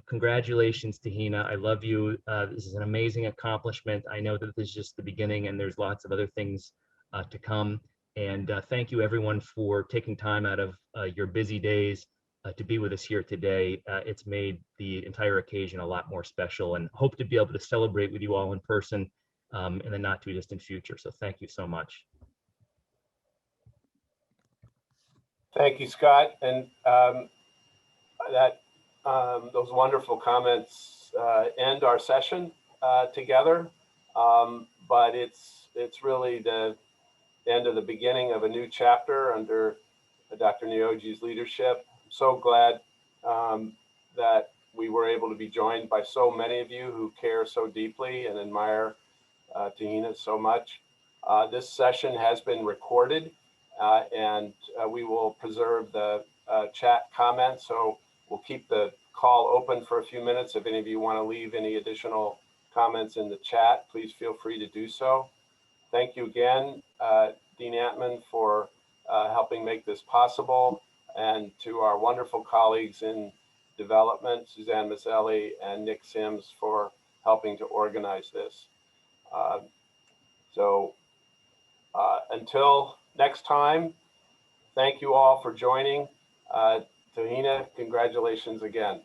congratulations, Tahina. I love you. This is an amazing accomplishment. I know that this is just the beginning, and there's lots of other things to come. And thank you everyone for taking time out of your busy days to be with us here today. It's made the entire occasion a lot more special, and hope to be able to celebrate with you all in person in the not too distant future. So thank you so much. Thank you, Scott. And those wonderful comments end our session together. But it's really the end of the beginning of a new chapter under Dr. Nyoji's leadership. I'm so glad that we were able to be joined by so many of you who care so deeply and admire Tahina so much. This session has been recorded and we will preserve the chat comments. So we'll keep the call open for a few minutes. If any of you want to leave any additional comments in the chat, please feel free to do so. Thank you again, Dean Antman, for helping make this possible, and to our wonderful colleagues in development, Suzanne Maselli and Nick Sims, for helping to organize this. Until next time, thank you all for joining. Tahina, congratulations again.